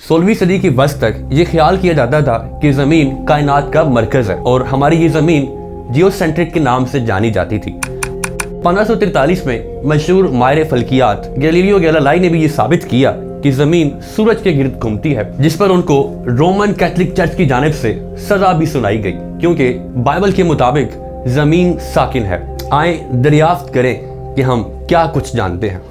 16वीं सदी की वस्त तक ये ख्याल किया जाता था कि ज़मीन कायनात का मरकज़ है और हमारी ये ज़मीन जियोसेंट्रिक के नाम से जानी जाती थी। 1543 में मशहूर माहिर फल्कियात गैलीलियो गैलीलाई ने भी ये साबित किया कि ज़मीन सूरज के गिर्द घूमती है, जिस पर उनको रोमन कैथोलिक चर्च की जानिब से सजा भी सुनाई गई, क्योंकि बाइबल के मुताबिक ज़मीन साकिन है। आए दरियाफ्त करें कि हम क्या कुछ जानते हैं।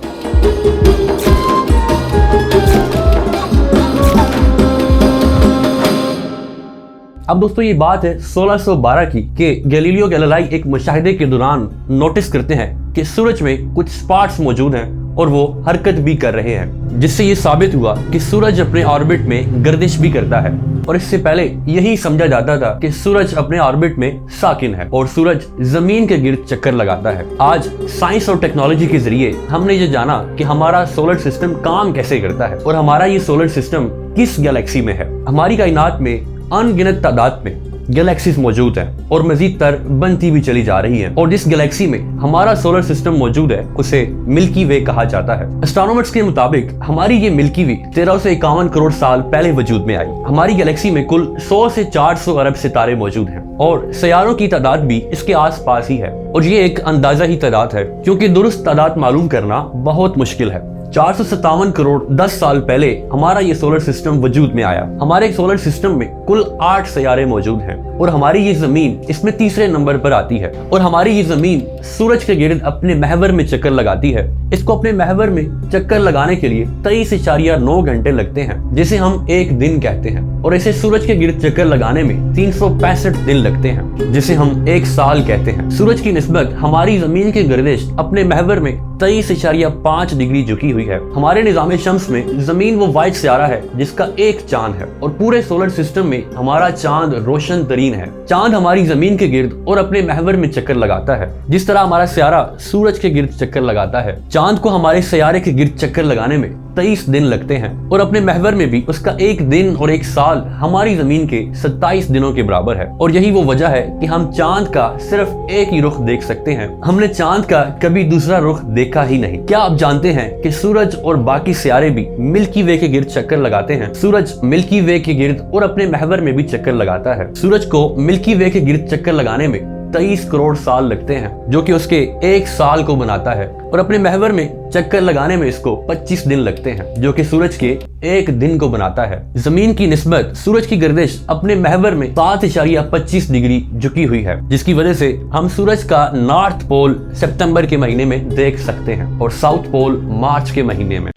अब दोस्तों ये बात है 1612 की कि गैलीलियो गैलीलाई एक मुशाहिदे के दौरान नोटिस करते हैं कि सूरज में कुछ स्पॉट्स मौजूद हैं और वो हरकत भी कर रहे हैं, जिससे ये साबित हुआ कि सूरज अपने ऑर्बिट में गर्दिश भी करता है। और इससे पहले यही समझा जाता था कि सूरज अपने ऑर्बिट में साकिन है और सूरज जमीन के गिर्द चक्कर लगाता है। आज साइंस और टेक्नोलॉजी के जरिए हमने ये जाना कि हमारा सोलर सिस्टम काम कैसे करता है और हमारा ये सोलर सिस्टम किस गैलेक्सी में है। हमारी कायनात में अनगिनत तादाद में गैलेक्सीज मौजूद हैं और मजीद तर बनती भी चली जा रही हैं, और जिस गैलेक्सी में हमारा सोलर सिस्टम मौजूद है उसे मिल्की वे कहा जाता है। एस्ट्रोनॉमर्स के मुताबिक हमारी ये मिल्की वे 1351 करोड़ साल पहले वजूद में आई। हमारी गैलेक्सी में कुल 100 से 400 अरब सितारे मौजूद हैं और सियारों की तादाद भी इसके आस पास ही है, और ये एक अंदाजा ही तादाद है क्योंकि दुरुस्त तादाद मालूम करना बहुत मुश्किल है। 457 करोड़ 10 साल पहले हमारा ये सोलर सिस्टम वजूद में आया। हमारे सोलर सिस्टम में कुल 8 सियारे मौजूद हैं और हमारी ये जमीन इसमें तीसरे नंबर पर आती है। और हमारी ये जमीन सूरज के गिर्द अपने महवर में चक्कर लगाती है। इसको अपने महवर में चक्कर लगाने के लिए 23.9 घंटे लगते हैं, जिसे हम एक दिन कहते हैं, और इसे सूरज के गिर्द चक्कर लगाने में 365 दिन लगते हैं, जिसे हम एक साल कहते हैं। सूरज की निस्बत हमारी जमीन के गर्दिश अपने महवर में 23.5 डिग्री झुकी हुई है। हमारे निज़ाम शम्स में जमीन वो वाइट सियारा है जिसका एक चांद है, और पूरे सोलर सिस्टम में हमारा चांद रोशन तरीन है। चांद हमारी जमीन के गिर्द और अपने महवर में चक्कर लगाता है, जिस तरह हमारा सियारा सूरज के गिर्द चक्कर लगाता है। चांद को हमारे सियारे के गिर्द चक्कर लगाने में 23 दिन लगते हैं, और अपने महवर में भी उसका एक दिन और एक साल हमारी जमीन के 27 दिनों के बराबर है। और यही वो वजह है कि हम चांद का सिर्फ एक ही रुख देख सकते हैं। हमने चांद का कभी दूसरा रुख देखा ही नहीं। क्या आप जानते हैं कि सूरज और बाकी सियारे भी मिल्की वे के गिर्द चक्कर लगाते हैं? सूरज मिल्की वे के गिर्द और अपने महवर में भी चक्कर लगाता है। सूरज को मिल्की वे के गिर्द चक्कर लगाने में 23 करोड़ साल लगते हैं, जो कि उसके एक साल को बनाता है, और अपने महवर में चक्कर लगाने में इसको 25 दिन लगते हैं, जो कि सूरज के एक दिन को बनाता है। जमीन की निस्बत सूरज की गर्दिश अपने महवर में 7.25 डिग्री झुकी हुई है, जिसकी वजह से हम सूरज का नॉर्थ पोल सितंबर के महीने में देख सकते हैं और साउथ पोल मार्च के महीने में।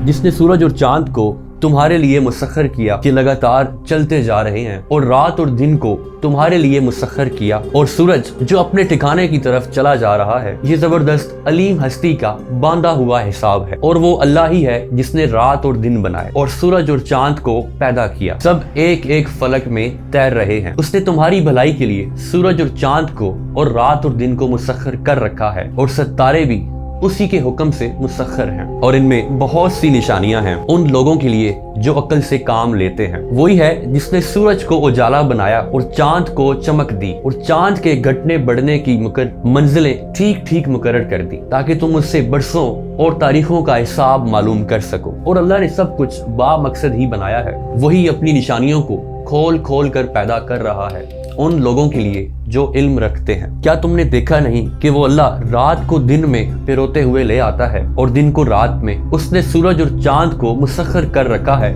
जिसने सूरज और चांद को तुम्हारे लिए मुसख्खर किया कि लगातार चलते जा रहे हैं, और रात और दिन को तुम्हारे लिए मुसख्खर किया, और सूरज जो अपने ठिकाने की तरफ चला जा रहा है, ये जबरदस्त अलीम हस्ती का बांधा हुआ हिसाब है। और वो अल्लाह ही है जिसने रात और दिन बनाए और सूरज और चांद को पैदा किया। सब एक एक फलक में तैर रहे हैं। उसने तुम्हारी भलाई के लिए सूरज और चांद को और रात और दिन को मुसख्खर कर रखा है, और सितारे भी उसी के हुक्म से मुसख्खर हैं। और इनमें बहुत सी निशानियां हैं उन लोगों के लिए जो अक्ल से काम लेते हैं। वही है जिसने सूरज को उजाला बनाया और चांद को चमक दी, और चांद के घटने बढ़ने की मंजिलें ठीक ठीक मुकर्रर कर दी, ताकि तुम उससे बरसों और तारीखों का हिसाब मालूम कर सको। और अल्लाह ने सब कुछ बामकसद ही बनाया है। वही अपनी निशानियों को खोल खोल कर पैदा कर रहा है उन लोगों के लिए जो इल्म रखते हैं। क्या तुमने देखा नहीं कि वो अल्लाह रात को दिन में पिरोते हुए ले आता है और दिन को रात में? उसने सूरज और चांद को मुसख्खर कर रखा है।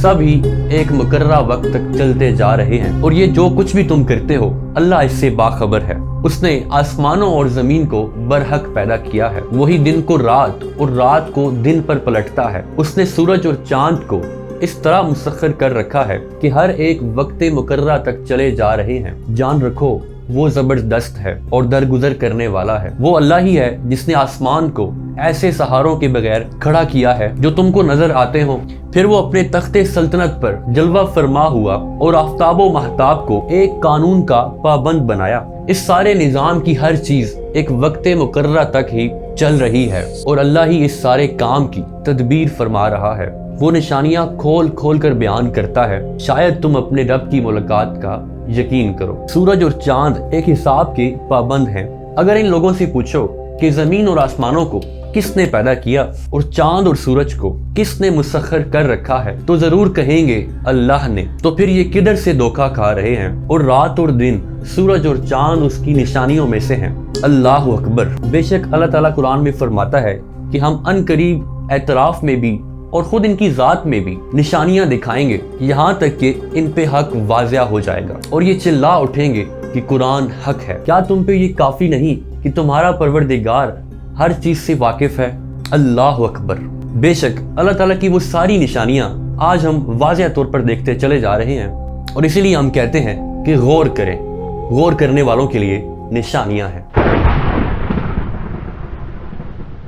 सभी एक मुकर्ररा वक्त तक चलते जा रहे हैं, और ये जो कुछ भी तुम करते हो अल्लाह इससे बाखबर है। उसने आसमानों और जमीन को बरहक पैदा किया है। वही दिन को रात और रात को दिन पर पलटता है। उसने सूरज और चांद को इस तरह मुसख्खर कर रखा है कि हर एक वक्त मुकर्ररा तक चले जा रहे हैं। जान रखो वो जबरदस्त है और दरगुजर करने वाला है। वो अल्लाह ही है जिसने आसमान को ऐसे सहारों के बगैर खड़ा किया है जो तुमको नजर आते हो। फिर वो अपने तख्ते सल्तनत पर जलवा फरमा हुआ और आफ्ताबो महताब को एक कानून का पाबंद बनाया। इस सारे निजाम की हर चीज एक वक्त मुकर्ररा तक ही चल रही है, और अल्लाह ही इस सारे काम की तदबीर फरमा रहा है। वो निशानियां खोल खोल कर बयान करता है, शायद तुम अपने रब की मुलाकात का यकीन करो। सूरज और चांद एक हिसाब के पाबंद हैं। अगर इन लोगों से पूछो कि जमीन और आसमानों को کس نے پیدا کیا اور چاند اور سورج کو کس نے مسخر کر رکھا ہے تو ضرور کہیں گے اللہ نے، تو پھر یہ کدھر سے دھوکہ کھا رہے ہیں؟ اور رات اور دن، سورج اور چاند اس کی نشانیوں میں سے ہیں۔ اللہ اکبر۔ بے شک اللہ تعالیٰ قرآن میں فرماتا ہے کہ ہم ان قریب اعتراف میں بھی اور خود ان کی ذات میں بھی نشانیاں دکھائیں گے، یہاں تک کہ ان پہ حق واضح ہو جائے گا اور یہ چلا اٹھیں گے کہ قرآن حق ہے۔ کیا تم پہ یہ کافی نہیں کہ تمہارا پروردگار ہر چیز سے واقف ہے؟ اللہ اکبر۔ بے شک اللہ تعالیٰ کی وہ ساری نشانیاں آج ہم واضح طور پر دیکھتے چلے جا رہے ہیں، اور اسی لیے ہم کہتے ہیں کہ غور کریں، غور کرنے والوں کے لیے نشانیاں ہیں۔